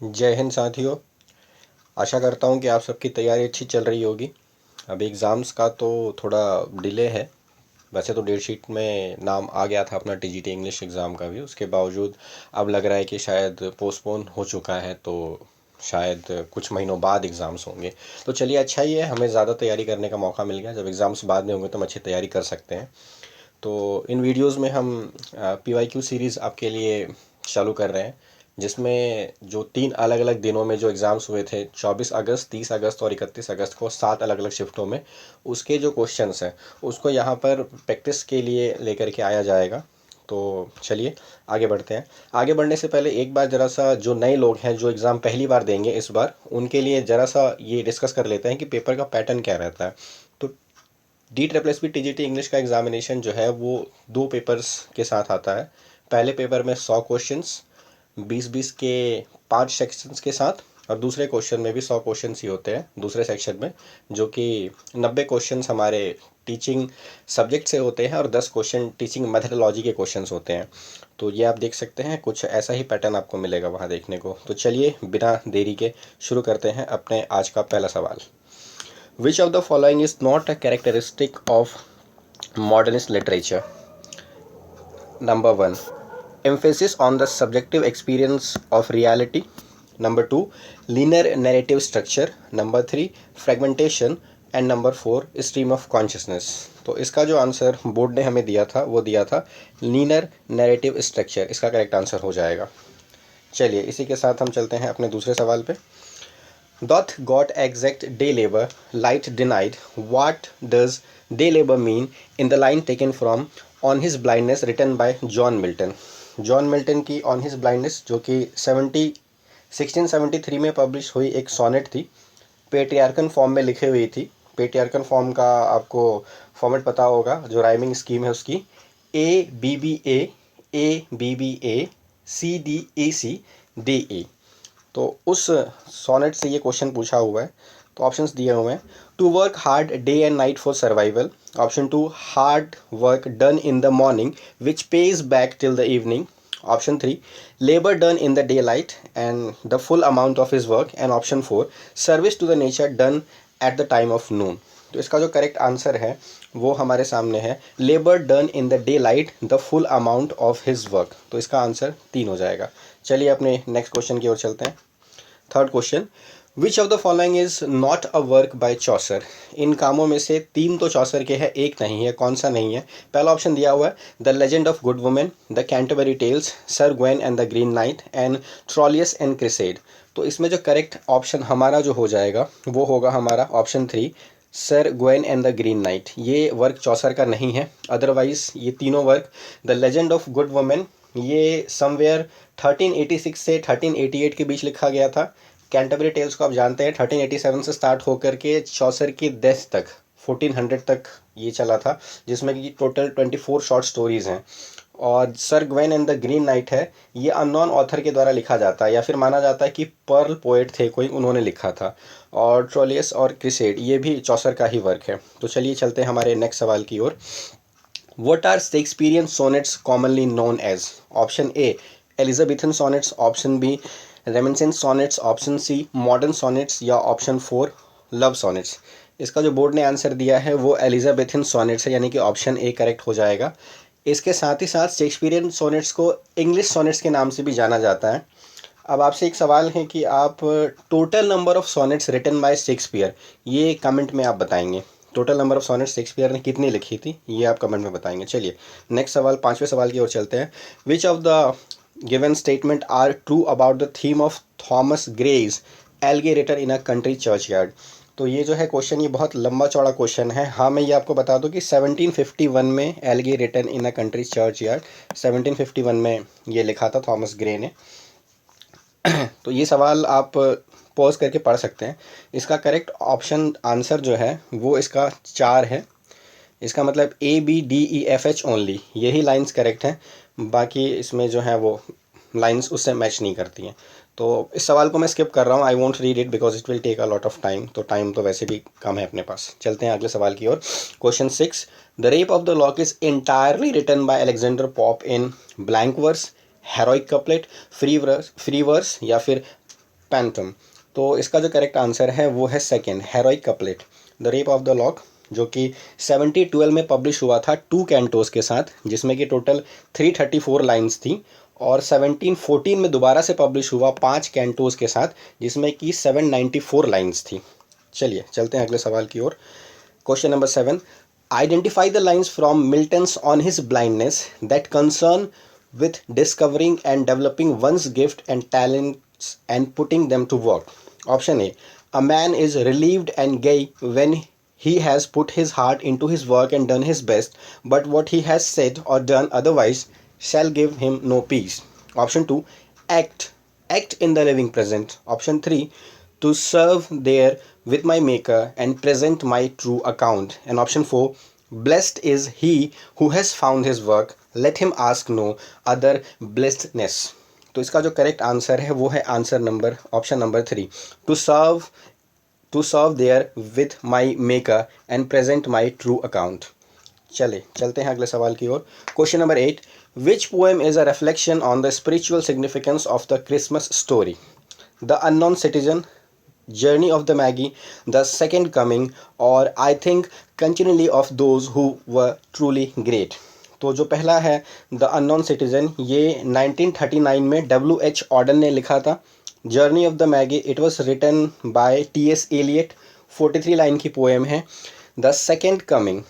जय हिंद साथियों। आशा करता हूँ कि आप सबकी तैयारी अच्छी चल रही होगी। अभी एग्ज़ाम्स का तो थोड़ा डिले है। वैसे तो डेट शीट में नाम आ गया था अपना टीजीटी इंग्लिश एग्ज़ाम का भी, उसके बावजूद अब लग रहा है कि शायद पोस्टपोन हो चुका है, तो शायद कुछ महीनों बाद एग्ज़ाम्स होंगे। तो चलिए, अच्छा ही है, हमें ज़्यादा तैयारी करने का मौका मिल गया। जब एग्ज़ाम्स बाद में होंगे तो हम अच्छी तैयारी कर सकते हैं। तो इन वीडियोस में हम PYQ सीरीज़ आपके लिए चालू कर रहे हैं, जिसमें जो 3 अलग अलग दिनों में जो एग्ज़ाम्स हुए थे, 24 अगस्त, 30 अगस्त और 31 अगस्त को, 7 अलग अलग शिफ्टों में, उसके जो क्वेश्चंस हैं उसको यहाँ पर प्रैक्टिस के लिए लेकर के आया जाएगा। तो चलिए आगे बढ़ते हैं। आगे बढ़ने से पहले एक बार ज़रा सा, जो नए लोग हैं जो एग्ज़ाम पहली बार देंगे इस बार, उनके लिए ज़रा सा ये डिस्कस कर लेते हैं कि पेपर का पैटर्न क्या रहता है। तो DSSB TGT इंग्लिश का एग्जामिनेशन जो है वो 2 पेपर्स के साथ आता है। पहले पेपर में 100 क्वेश्चंस 20-20 के 5 सेक्शंस के साथ, और दूसरे क्वेश्चन में भी 100 क्वेश्चंस ही होते हैं दूसरे सेक्शन में, जो कि 90 क्वेश्चंस हमारे टीचिंग सब्जेक्ट से होते हैं और 10 क्वेश्चन टीचिंग मेथडोलॉजी के क्वेश्चंस होते हैं। तो ये आप देख सकते हैं, कुछ ऐसा ही पैटर्न आपको मिलेगा वहाँ देखने को। तो चलिए बिना देरी के शुरू करते हैं अपने आज का पहला सवाल। Which of the following is not a characteristic of modernist literature? Number 1, emphasis on the subjective experience of reality. Number 2, linear narrative structure. Number 3, fragmentation. And number 4, stream of consciousness. तो इसका जो आंसर बोर्ड ने हमें दिया था वो दिया था लीनर नैरेटिव स्ट्रक्चर। इसका करेक्ट आंसर हो जाएगा। चलिए इसी के साथ हम चलते हैं अपने दूसरे सवाल पे। Doth God exact day labor, light denied? What does day labor mean in the line taken from On His Blindness written by John Milton? John Milton की ऑन हिज ब्लाइंडनेस, जो कि 1673 में पब्लिश हुई एक सोनेट थी, पेट्रियार्कन form में लिखी हुई थी। पेट्रियार्कन फॉर्म का आपको फॉर्मेट पता होगा, जो राइमिंग स्कीम है उसकी ABBA, ABBA, CDEC, DE। तो उस सोनेट से ये क्वेश्चन पूछा हुआ है। तो ऑप्शंस दिए हुए हैं। To work hard day and night for survival. Option 2, hard work done in the morning which page back till the evening. Option 3, labour done in the daylight and the full amount of his work. And option 4, service to the nature done at the time of noon. तो इसका जो correct answer है वो हमारे सामने है, labour done in the day light the full amount of his work. तो इसका आंसर 3 हो जाएगा। चलिए अपने नेक्स्ट क्वेश्चन की ओर चलते हैं। Third question, which of the following is not a work by Chaucer? इन कामों में से 3 तो चॉसर के हैं, एक नहीं है। कौन सा नहीं है? पहला ऑप्शन दिया हुआ है the legend of good women, the Canterbury tales, sir Gawain and the green knight and Troilus and Criseyde. तो इसमें जो करेक्ट ऑप्शन हमारा जो हो जाएगा वो होगा हमारा option 3, sir Gawain and the green night. ये वर्क चौसर का नहीं है। अदरवाइज ये तीनों work, the legend of good women ये समवेयर 1386 से 1388 के बीच लिखा गया था। कैंटरबरी टेल्स को आप जानते हैं 1387 से स्टार्ट होकर के चौसर की डेथ तक 1400 तक ये चला था, जिसमें कि टोटल 24 शॉर्ट स्टोरीज़ हैं। और sir Gawain and the green night है, ये अननोन ऑथर के द्वारा लिखा जाता है, या फिर माना जाता है कि पर्ल पोएट थे कोई, उन्होंने लिखा था। और ट्रोलियस और क्रिसेड ये भी चौसर का ही वर्क है। तो चलिए चलते हैं हमारे नेक्स्ट सवाल की ओर। What are Shakespearean sonnets commonly known as? Option A, Elizabethan sonnets. Option B, Reminiscence sonnets. Option C, modern sonnets. या ऑप्शन 4, लव सॉनेट्स। इसका जो बोर्ड ने आंसर दिया है वो एलिजाबेथन सॉनेट्स है, यानी कि ऑप्शन ए करेक्ट हो जाएगा। इसके साथ ही साथ शेक्सपियरियन सोनेट्स को इंग्लिश सोनेट्स के नाम से भी जाना जाता है। अब आपसे एक सवाल है कि आप total number of sonnets written by Shakespeare, ये कमेंट में आप बताएंगे। Total number of sonnets Shakespeare ने कितनी लिखी थी, ये आप कमेंट में बताएंगे। चलिए नेक्स्ट सवाल, पांचवें सवाल की ओर चलते हैं। Which of the given statement are true about the theme of Thomas Gray's elegy written in a country churchyard? तो ये जो है क्वेश्चन, ये बहुत लंबा चौड़ा क्वेश्चन है। हाँ, मैं ये आपको बता दूं कि 1751 में elegy written in a country churchyard, 1751 में ये लिखा था थॉमस ग्रे ने। तो ये सवाल आप पॉज करके पढ़ सकते हैं। इसका करेक्ट ऑप्शन आंसर जो है वो इसका 4 है। इसका मतलब ABDEFH ओनली, यही लाइंस करेक्ट हैं। बाकी इसमें जो है वो लाइंस उससे मैच नहीं करती हैं। तो इस सवाल को मैं स्किप कर रहा हूँ। I won't read it because it will take a lot of time. तो टाइम तो वैसे भी कम है अपने पास। चलते हैं अगले सवाल की ओर। Question 6, the rape of the lock is entirely written by Alexander Pope in blank verse, heroic couplet, free verse या फिर पैंटम। तो इसका जो करेक्ट आंसर है वो है second, heroic couplet. The rape of the lock, जो कि 1712 में पब्लिश हुआ था 2 कैंटोस के साथ, जिसमें कि टोटल 334 लाइन्स थी, और 1714 में दोबारा से पब्लिश हुआ 5 कैंटोस के साथ, जिसमें कि 794 लाइन्स थी। चलिए चलते हैं अगले सवाल की ओर। Question number 7, identify the lines from Milton's on his blindness that concern with discovering and developing one's gift and talents and putting them to work. Option A, a man is relieved and gay when he has put his heart into his work and done his best, but what he has said or done otherwise shall give him no peace. Option 2, act in the living present. Option 3, to serve there with my maker and present my true account. And option 4, blessed is he who has found his work, let him ask no other blessedness. तो इसका जो correct answer है वो है answer number, option number 3, to serve there with my maker and present my true account. चलते हैं अगले सवाल की ओर। Question number 8, which poem is a reflection on the spiritual significance of the Christmas story? The unknown citizen, Journey of the Magi, The Second Coming, और I think continually of those who were truly great. तो जो पहला है the unknown citizen, ये 1939 में W.H. Orton ने लिखा था। Journey of the Magi, it was written by T.S. Eliot, 43 line की पोएम है। The second coming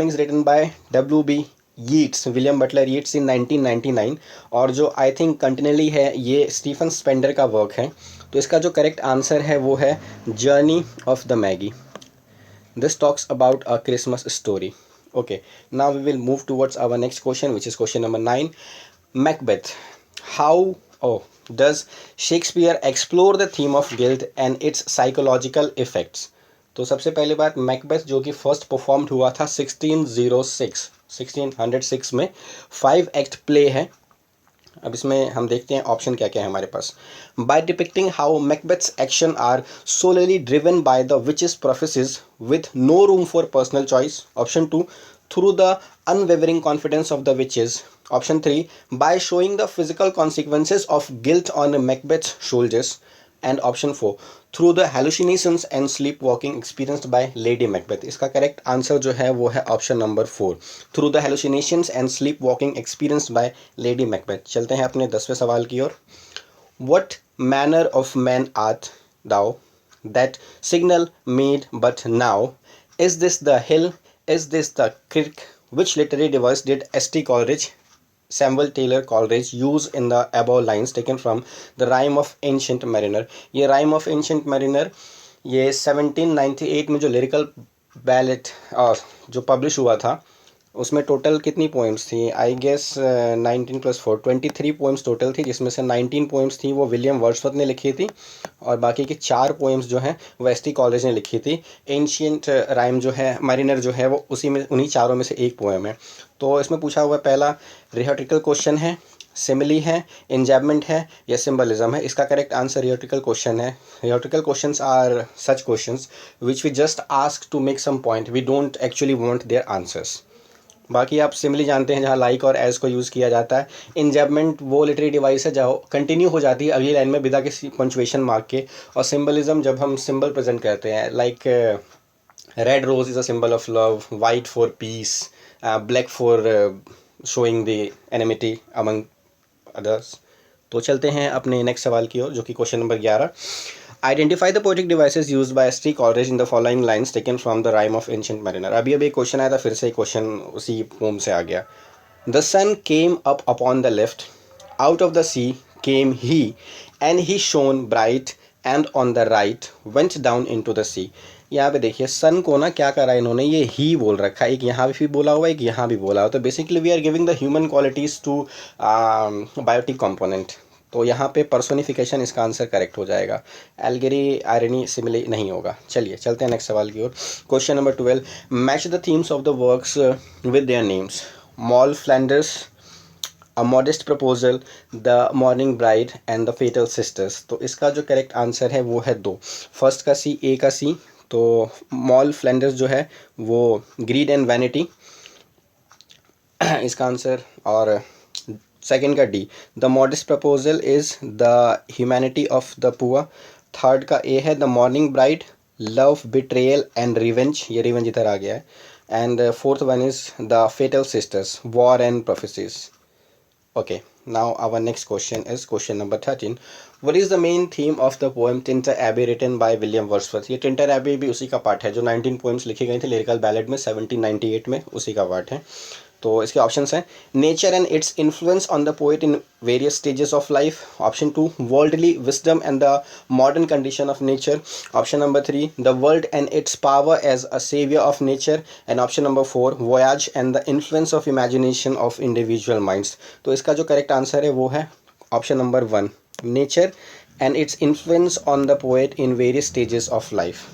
is written by W.B. Yeats, William Butler Yeats, in 1999, और जो आई थिंक कंटिन्यूली है ये स्टीफन स्पेंडर का वर्क है। तो इसका जो करेक्ट आंसर है वो है journey of the Magi. This talks about a Christmas story. Okay, now we will move towards our next question, which is question number 9, Macbeth. How does Shakespeare explore the theme of guilt and its psychological effects? तो सबसे पहली बात, Macbeth जो कि first performed हुआ था 1606 में, 5 act play है। अब इसमें हम देखते हैं ऑप्शन क्या क्या है हमारे पास। By depicting how Macbeth's actions are solely driven by the witches prophecies with no room for personal choice. Option 2, through the unwavering confidence of the witches. Option 3, by showing the physical consequences of guilt on Macbeth's shoulders. And option 4, through the hallucinations and sleep walking experienced by lady Macbeth. इसका correct answer जो है वो है option number 4, through the hallucinations and sleep walking experienced by lady Macbeth. चलते हैं अपने 10वें सवाल की ओर। What manner of man art thou that signal made but now? Is this the hill? Is this the creek? Which literary device did S.T. Coleridge, Samuel Taylor Coleridge use in the above lines taken from the Rime of Ancient Mariner? ये Rime of Ancient Mariner ये 1798 में जो lyrical ballot जो publish हुआ था, उसमें total कितनी poems थी? आई गेस 19 + 4, 23 पोएम्स टोटल थी, जिसमें से 19 पोएम्स थी वो विलियम वर्ड्सवर्थ ने लिखी थी, और बाकी की 4 पोएम्स जो हैं वो S.T. कॉलेज ने लिखी थी। एंशियंट राइम जो है, मरीनर जो है, वो उन्हीं चारों में से एक पोएम है। तो इसमें पूछा हुआ पहला रिहेटोरिकल क्वेश्चन है, सिमिली है, इंजैबमेंट है, या सिंबलिज्म है? इसका करेक्ट आंसर रिहेटोरिकल क्वेश्चन है। Rhetorical questions are such questions which we just ask to make some point, we don't actually want their answers. बाकी आप सिमिली जानते हैं, जहाँ लाइक और एज को यूज़ किया जाता है। इंजैबमेंट वो लिटरेरी डिवाइस है जहाँ कंटिन्यू हो जाती है अगली लाइन में बिना किसी पंचुएशन मार्क के। और सिंबलिज्म जब हम सिंबल प्रेजेंट करते हैं, like red rose is a symbol of love, white for peace, black for showing the enmity among others. तो चलते हैं अपने नेक्स्ट सवाल की ओर, जो कि question number 11, identify the poetic devices used by S.T. Coleridge in the following lines taken from the rhyme of ancient mariner. अभी एक क्वेश्चन आया था, फिर से क्वेश्चन उसी पोम से आ गया। The sun came up upon the left, out of the sea came he, and he shone bright, and on the right went down into the sea. यहाँ पे देखिए सन को ना क्या करा इन्होंने, ये ही बोल रखा है, एक यहाँ भी बोला हुआ, एक यहाँ भी बोला हुआ। तो basically we are giving the human qualities to biotic component. तो यहाँ पे पर्सोनिफिकेशन इसका आंसर करेक्ट हो जाएगा, एल्गेरी आयरनी सिमिली नहीं होगा। चलिए चलते हैं नेक्स्ट सवाल की ओर। Question number 12, match the themes of the works with their names. Moll Flanders, a modest proposal, the mourning bride, and the fatal sisters. तो इसका जो करेक्ट आंसर है वो है 2, फर्स्ट का सी, ए का सी। तो मॉल फ्लैंडर्स जो है वो ग्रीड एंड वैनिटी इसका आंसर, और सेकंड का D, the modest proposal is the humanity of the poor. Third का ए है the mourning bride, love betrayal and revenge, ये रिवेंज इधर आ गया है। And fourth one is the fatal sisters, war and prophecies. Okay, now our next question is question number 13. What is the main theme of the poem Tinter Abbey written by William Wordsworth? ये Tkinter AB भी उसी का part है जो 19 poems लिखी गई थी lyrical ballad में 1798 में, उसी का पार्ट है। तो इसके ऑप्शंस हैं nature and its influence on the poet in various stages of life, option 2 worldly wisdom and the modern condition of nature, option number 3 the world and its power as a saviour of nature, and option number 4 voyage and the influence of imagination of individual minds. तो इसका जो correct answer है वो है option number 1, nature and its influence on the poet in various stages of life.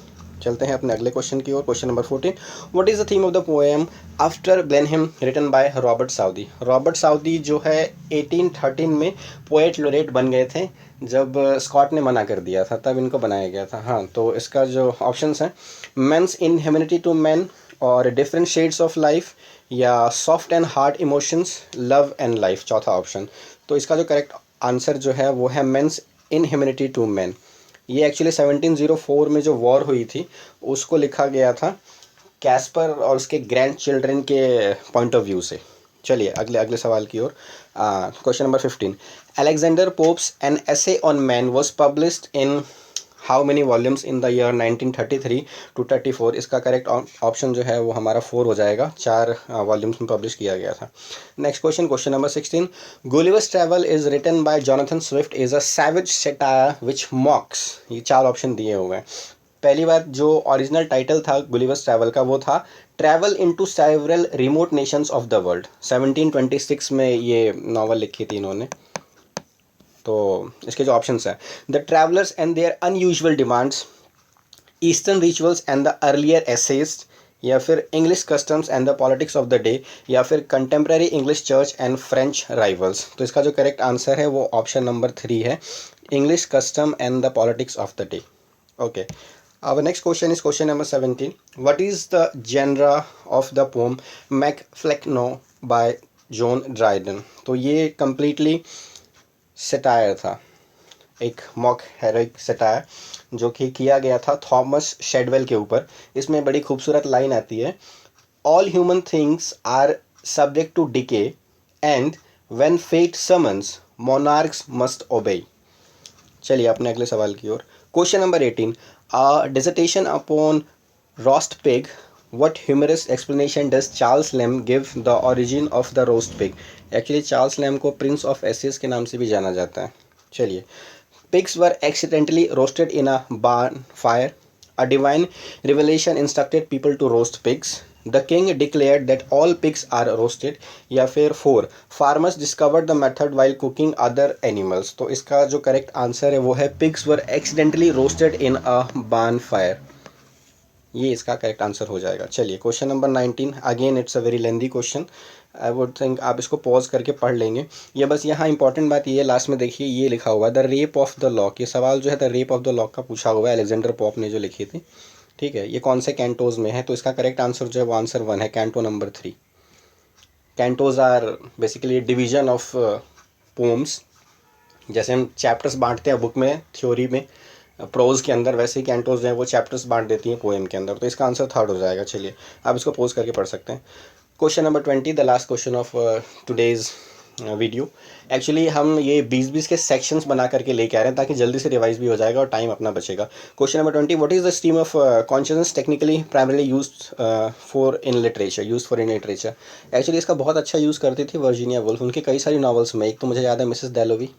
चलते हैं अपने अगले क्वेश्चन की ओर। Question number 14, what is the theme of the poem after Blenheim written by Robert Southey? Robert Southey जो है 1813 में poet laureth बन गए थे, जब स्कॉट ने मना कर दिया था तब इनको बनाया गया था। हाँ, तो इसका जो ऑप्शंस हैं मेंस इनह्यूमैनिटी टू मैन, और डिफरेंट शेड्स ऑफ लाइफ, या soft and hard emotions, love and life, चौथा ऑप्शन। तो इसका जो करेक्ट आंसर जो है वो है मेंस इनह्यूमैनिटी टू मैन। ये एक्चुअली 1704 में जो वॉर हुई थी उसको लिखा गया था कैस्पर और उसके ग्रैंड चिल्ड्रन के पॉइंट ऑफ व्यू से। चलिए अगले सवाल की ओर। Question number 15, Alexander Pope's an essay on man was published in how many volumes in the year 1933 to 34? इसका करेक्ट ऑप्शन जो है वो हमारा 4 हो जाएगा, 4 वॉल्यूम्स में पब्लिश किया गया था। Next question, question number 16, Gulliver's travel is written by Jonathan Swift is a savage satire which mocks. ये 4 ऑप्शन दिए हुए हैं। पहली बार जो ओरिजिनल टाइटल था गुलिवर्स ट्रैवल का वो था travel into several remote nations of the world. 1726 में ये नॉवल लिखी थी इन्होंने। तो इसके जो ऑप्शंस हैं the travellers and their unusual demands, eastern rituals and the earlier essayist, या फिर English customs and the politics of the day, या फिर contemporary English church and French rivals. तो इसका जो करेक्ट आंसर है वो ऑप्शन नंबर 3 है, English custom and the politics of the day. Okay, our next question is question number 17, what is the genre of the poem Macflecknoe by John Dryden? तो ये completely satire था, एक mock heroic satire जो कि किया गया था Thomas शेडवेल के ऊपर। इसमें बड़ी खूबसूरत लाइन आती है, all human things are subject to decay and when fate summons monarchs must obey. चलिए अपने अगले सवाल की ओर। Question number 18, a dissertation upon roast pig, what humorous explanation does Charles Lamb give the origin of the roast pig? Actually Charles Lamb को prince of essays के नाम से भी जाना जाता है। चलिए, pigs were accidentally roasted in a barn fire, a divine revelation instructed people to roast pigs, the king declared that all pigs are roasted, या फिर 4 farmers discovered the method while cooking other animals। तो इसका जो correct answer है वो है pigs were accidentally roasted in a barn fire, ये इसका करेक्ट आंसर हो जाएगा। चलिए question number 19, again it's a very lengthy question, I would think आप इसको पॉज करके पढ़ लेंगे। ये बस यहाँ इंपॉर्टेंट बात ये लास्ट में देखिए, ये लिखा हुआ है the rape of the lock. ये सवाल जो है the rape of the lock का पूछा हुआ है, अलेक्जेंडर पॉप ने जो लिखी थी। ठीक है, ये कौन से कैंटोज में है? तो इसका करेक्ट आंसर जो है वो आंसर 1 है, canto number 3। Cantos are basically division of poems, जैसे हम चैप्टर्स बांटते हैं बुक में थ्योरी में प्रोज के अंदर, वैसे ही कैंटोज जो है वो चैप्टर्स बांट देती हैं पोएम के अंदर। तो इसका आंसर 3rd हो जाएगा। चलिए आप इसको पोज करके पढ़ सकते हैं। Question number 20, the last question of today's video. Actually हम ये 20-20 के सेक्शंस बना करके लेके आ रहे हैं ताकि जल्दी से रिवाइज भी हो जाएगा और टाइम अपना बचेगा। Question number 20, what is the stream of consciousness technically primarily used for in literature? Actually इसका बहुत अच्छा यूज़ करती थी वर्जीनिया वुल्फ, उनके कई सारी नॉवल्स में। एक तो मुझे याद है मिसेस डेलोवी,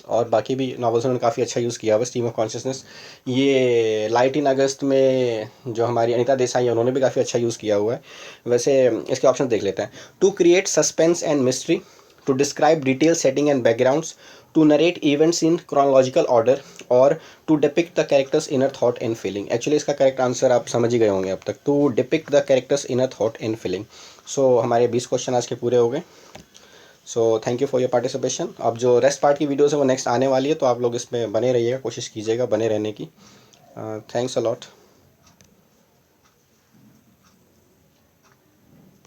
और बाकी भी नॉवेल्स उन्होंने काफ़ी अच्छा यूज़ किया हुआ स्ट्रीम ऑफ कॉन्शियसनेस। ये लाइट इन अगस्त में जो हमारी अनीता देसाई है उन्होंने भी काफ़ी अच्छा यूज़ किया हुआ है। वैसे इसके ऑप्शन देख लेते हैं, to create suspense and mystery, to describe detail setting and backgrounds, to narrate events in chronological order, और to depict the character's inner thought and feeling. Actually इसका करेक्ट आंसर आप समझ ही गए होंगे अब तक, to depict the character's inner thought and feeling. So हमारे 20 क्वेश्चन आज के पूरे हो गए। So thank you for your participation. अब जो रेस्ट पार्ट की वीडियोस है वो नेक्स्ट आने वाली है, तो आप लोग इसमें बने रहिएगा, कोशिश कीजिएगा बने रहने की। Thanks a lot.